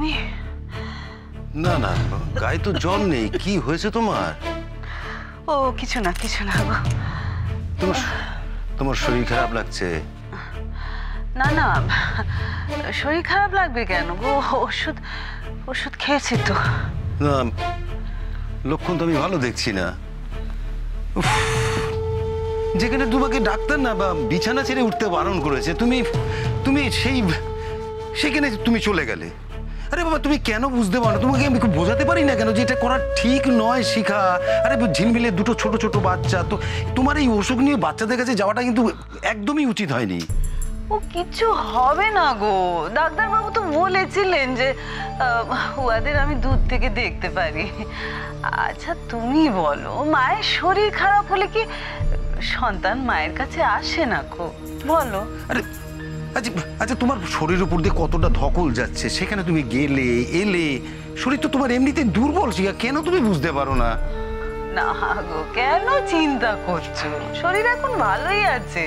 তুমি? না না, গায়ে তো জ্বর নেই। কি হয়েছে তোমার? ও কিছু না কিছু না গো। তোমার শরীর খারাপ লাগছে? না না, শরীর খারাপ লাগবে কেন গো? ওষুধ ওষুধ খেয়েছি তো। না, লক্ষণ তো আমি ভালো দেখছি না। যেখানে তোমাকে ডাক্তার না বা বিছানা ছেড়ে উঠতে বারণ করেছে, তুমি সেখানে তুমি চলে গেলে। আরে বাবা, তুমি কেন বুঝতে পারো? তোমাকে আমি বোঝাতে পারি না কেন যে এটা করা ঠিক নয় শিখা? আরে ঝিলমিলে দুটো ছোট ছোট বাচ্চা, তো তোমার এই অসুখ নিয়ে বাচ্চাদের কাছে যাওয়াটা কিন্তু একদমই উচিত হয়নি। ও কিছু হবে না গো, ডাক্তারবাবু তো বলেছিলেন যে ওদের আমি দূর থেকে দেখতে পারি। আচ্ছা তুমি বলো, মায়ের শরীর খারাপ হলে কি সন্তান মায়ের কাছে আসে না গো? বলো। আরে আচ্ছা আচ্ছা, তোমার শরীরের উপর দিয়ে কতটা ধকল যাচ্ছে, সেখানে তুমি গেলে এলে। শরীর তো তোমার এমনিতে দুর্বল শিখা, কেন তুমি বুঝতে পারো না? না গো, কেন চিন্তা করছো? শরীর এখন ভালোই আছে।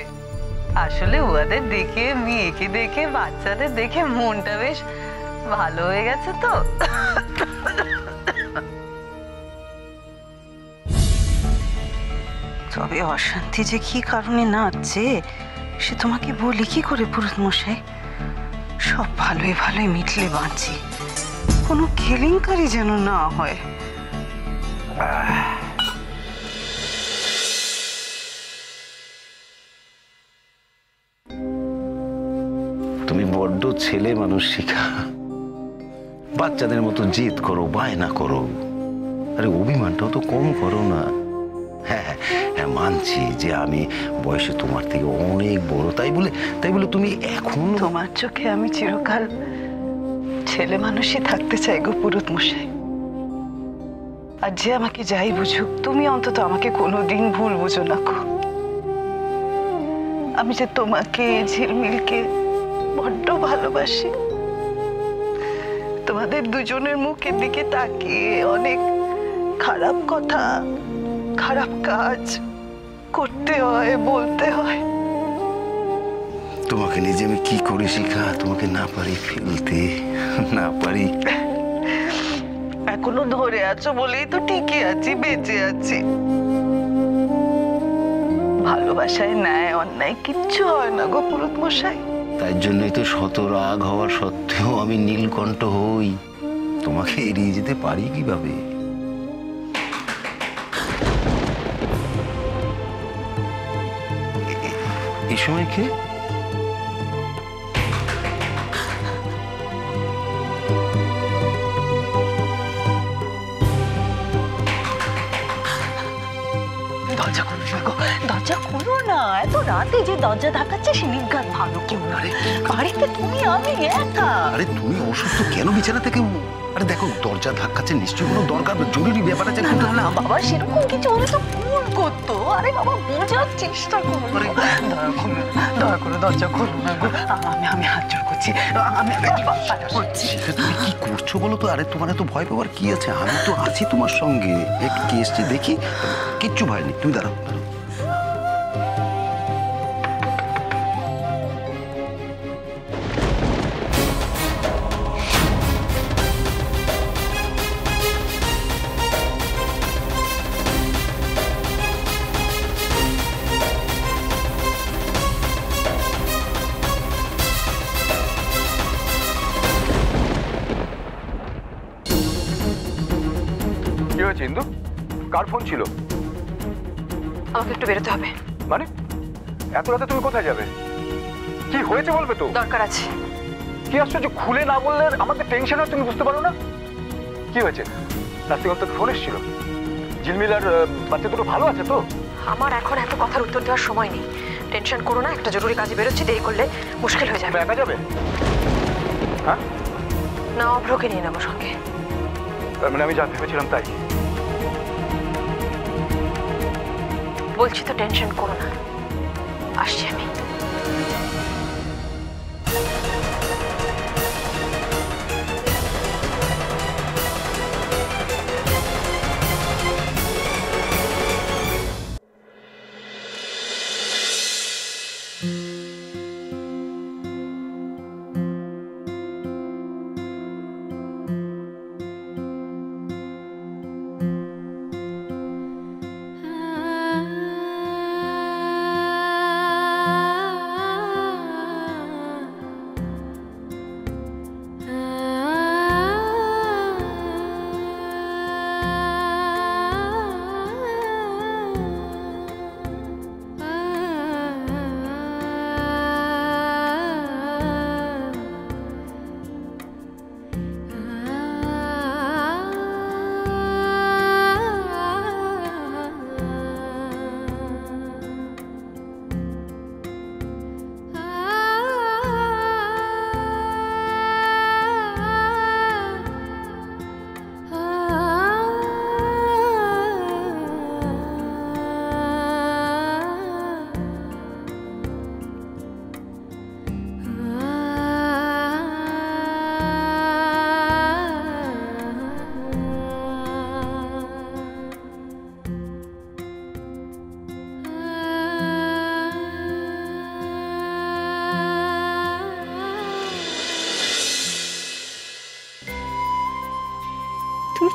আসলে ওদের দেখে, মেয়েকে দেখে, বাচ্চাদের দেখে মনটা বেশ ভালো হয়ে গেছে তো। তবে অশান্তি যে কি কারণে নাচছে সে তোমাকে বলি কি করে পুরোহিত মশাই? সব ভালোই ভালোই মিটলে বাঁচি, কোনো কেলেঙ্কারি যেন না হয়। তুমি বড্ড ছেলে মানুষ শিখা, বাচ্চাদের মতো জেদ করো, বায়না করো। আরে অভিমানটাও তো কম করো না। হ্যাঁ হ্যাঁ, মানছি যে আমি বয়সে তোমার থেকে অনেক বড়, তাই বলে তুমি এখন তোমার চোখে আমি চিরকাল ছেলে মানুষই থাকতে চাই গো পুরোহিত মশাই। আর যে আমাকে যাই বুঝুক, তুমি অন্তত আমাকে কোনোদিন ভুল বুঝো না গো। আমি যে তোমাকে, ঝিলমিলকে বড্ড ভালোবাসি। তোমাদের দুজনের মুখের দিকে তাকিয়ে অনেক খারাপ কথা, খারাপ কাজ করতে হয়, বলতে হয়। তোমাকে নিজে আমি কি করি শিখা, তোমাকে না পারি ফেলতে, না পারি। এখনো ধরে আছো বলেই তো টিকে আছি, বেঁচে আছি। ভালোবাসায় ন্যায় অন্যায় কিচ্ছু হয় না গো পুরোহিত মশাই। তাই জন্যই তো শত রাগ হওয়ার সত্ত্বেও আমি নীলকণ্ঠ হই। তোমাকে এড়িয়ে যেতে পারি কিভাবে? এই সময় কে? দরজা খুলো না গো, দরজা খুলো না। এত রাতে যে দরজা ধাক্কাচ্ছে সে নির্ঘাত ভালো কেউ না। বাড়িতে তুমি আমি একা। আরে তুমি অসুস্থ কেন বিছানা থেকে? আরে দেখো, দরজা ধাক্কাচ্ছে, নিশ্চয়ই কোনো দরকার জরুরি ব্যাপার আছে। না না বাবা, সেরকম কিছু হলে তো ফোন করতো। আরে বাবা, বোঝার চেষ্টা করো। দয়া করে দরজা খুলো না গো। আমি হাত জোর করছি, আমি করছি। তুমি কি করছো বলো তো? আরে তোমার এত ভয় পাওয়ার কি আছে? আমি তো আছি তোমার সঙ্গে। একটু কে এসছে দেখি। কিচ্ছু ভয় নেই, তুমি দাঁড়াও। কি হয়েছে ইন্দু? কার ফোন ছিল? আমাকে একটু বেরোতে হবে। মানে এত রাতে তুমি কোথায় যাবে? কি হয়েছে বলবে তো? দরকার আছে। কি আশ্চর্য, খুলে না বললে আমাদের টেনশন হয়, তুমি বুঝতে পারো না? কি হয়েছে? রাস্তিগঞ্জ থেকে ফোন এসেছিল? ঝিলমিল আর বাচ্চা দুটো ভালো আছে তো? আমার এখন এত কথার উত্তর দেওয়ার সময় নেই। টেনশন করো না, একটা জরুরি কাজে বেরোচ্ছি, দেরি করলে মুশকিল হয়ে যাবে। একা যাবে? হ্যাঁ না, অভ্রকে নিয়ে নেবো সঙ্গে। তার মানে আমি যা ভেবেছিলাম তাই। বলছি তো টেনশন করো না, আসছি আমি।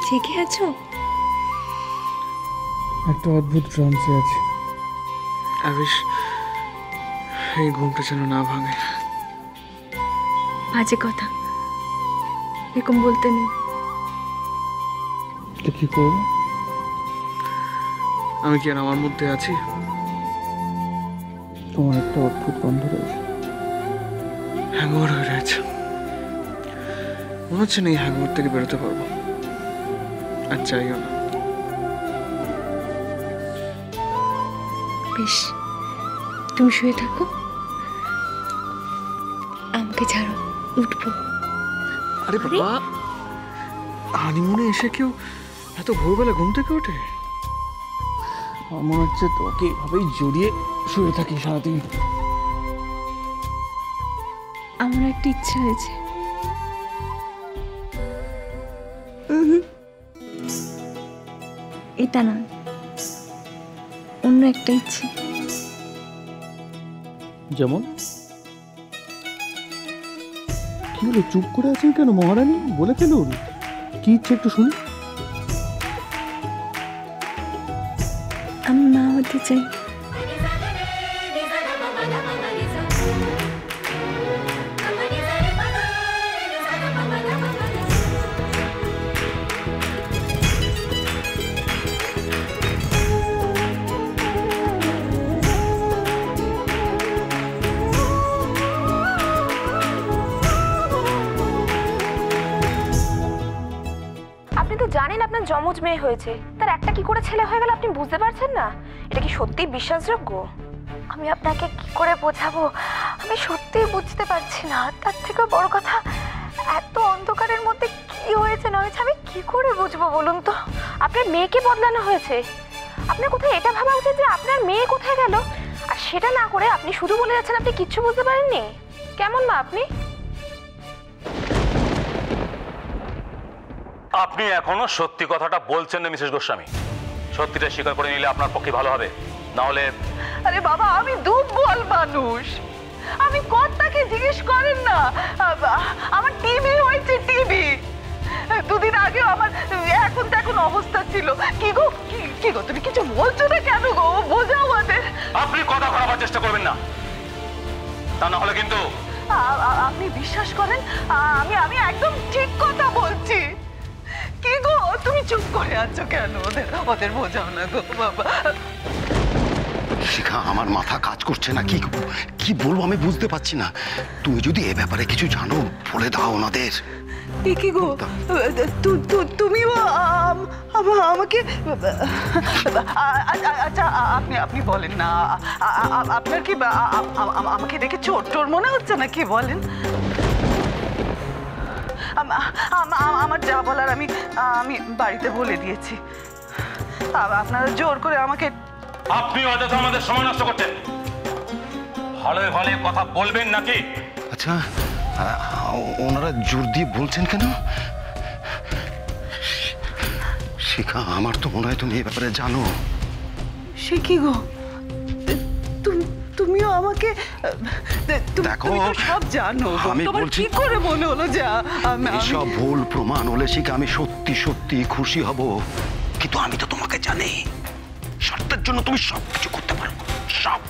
জেগে আছো? একটা অদ্ভুত ট্রান্সে আছে। আবিশ, এই ঘুমটা যেন না ভাঙে। বাজে কথা, এরকম বলতে নেই। তো কি করবো? আমি কি আর আমার মধ্যে আছি? তোমার একটা অদ্ভুত গন্ধ রয়েছে, হ্যাংওভার হয়ে রয়েছে। মনে হচ্ছে না এই হ্যাংওভার থেকে বেরোতে পারবো, আর চাইও না। বেশ, তুমি শুয়ে থাকো, আমাকে ছাড়ো, উঠবো। আরে বাবা, হানিমুনে এসে কেউ এত ভোরবেলা ঘুম থেকে ওঠে? আমার মনে হচ্ছে তোকে এভাবেই জড়িয়ে শুয়ে থাকি সারাদিন। আমার একটা ইচ্ছা হয়েছে। এটা না, অন্য একটা ইচ্ছে। যেমন? কি হলো, চুপ করে আছেন কেন মহারানী? বলে ফেলুন, কি ইচ্ছে একটু শুনি। আমি মা হতে চাই। আপনি তো জানেন আপনার যমজ মেয়ে হয়েছে, তার একটা কি করে ছেলে হয়ে গেল আপনি বুঝতে পারছেন না? এটা কি সত্যি বিশ্বাসযোগ্য? আমি আপনাকে কি করে বোঝাবো, আমি সত্যিই বুঝতে পারছি না। তার থেকেও বড় কথা, এত অন্ধকারের মধ্যে কি হয়েছে না হয়েছে আমি কি করে বুঝবো বলুন তো? আপনার মেয়েকে বদলানো হয়েছে। আপনার কোথায় এটা ভাবা উচিত যে আপনার মেয়ে কোথায় গেল, আর সেটা না করে আপনি শুধু বলে যাচ্ছেন আপনি কিচ্ছু বুঝতে পারেননি। কেমন মা আপনি? আপনি এখনো সত্যি কথাটা বলছেন না মিসেস গোস্বামী। সত্যিটা স্বীকার করে নিলে আপনার পক্ষে ভালো হবে, না হলে। আরে বাবা, আমি দুর্বল মানুষ, আমি কর্তাকে জিজ্ঞেস করেন না। আমার টিভি হয়েছে, টিভি। দুদিন আগেও আমার এখন তো এখন অবস্থা ছিল। কি গো, কি গো, তুমি কিছু বলছো না কেন গো? বোঝাও আমাদের। আপনি কথা বলার চেষ্টা করবেন না, তা না হলে কিন্তু। আপনি বিশ্বাস করেন আমি আমি একদম ঠিক কথা বলছি। কি গো, তুমি চুপ করে আছো কেন? ওদের বোঝাও না গো বাবা। শিখা, আমার মাথা কাজ করছে না, কি বলবো আমি বুঝতে পারছি না। তুমি যদি এ ব্যাপারে কিছু জানো বলে দাও ওনাদের। কি গো, তুমিও আমাকে আচ্ছা আপনি বলেন না, আপনার কি আমাকে দেখে চোর টোর মনে হচ্ছে না? কি বলেন? আমার যা বলার আমি বাড়িতে বলে দিয়েছি। আপনারা জোর করে আমাকে। আপনি অযথা আমাদের সময় নষ্ট করছেন। ভালো ভালো কথা বলবেন নাকি? আচ্ছা, ওনারা জোর দিয়ে বলছেন কেন? শিখা, আমার তো মনে হয় তুমি এই ব্যাপারে জানো। সে কি গো, তুমিও আমাকে দেখো, তুমি তো সব জানো। আমি তোমার বলছি কি করে মনে হলো যে এসব ভুল প্রমাণ হলে শিখা আমি সত্যি সত্যি খুশি হব, কিন্তু আমি তো তোমাকে জানি, শর্তের জন্য তুমি সব কিছু করতে পারো, সব।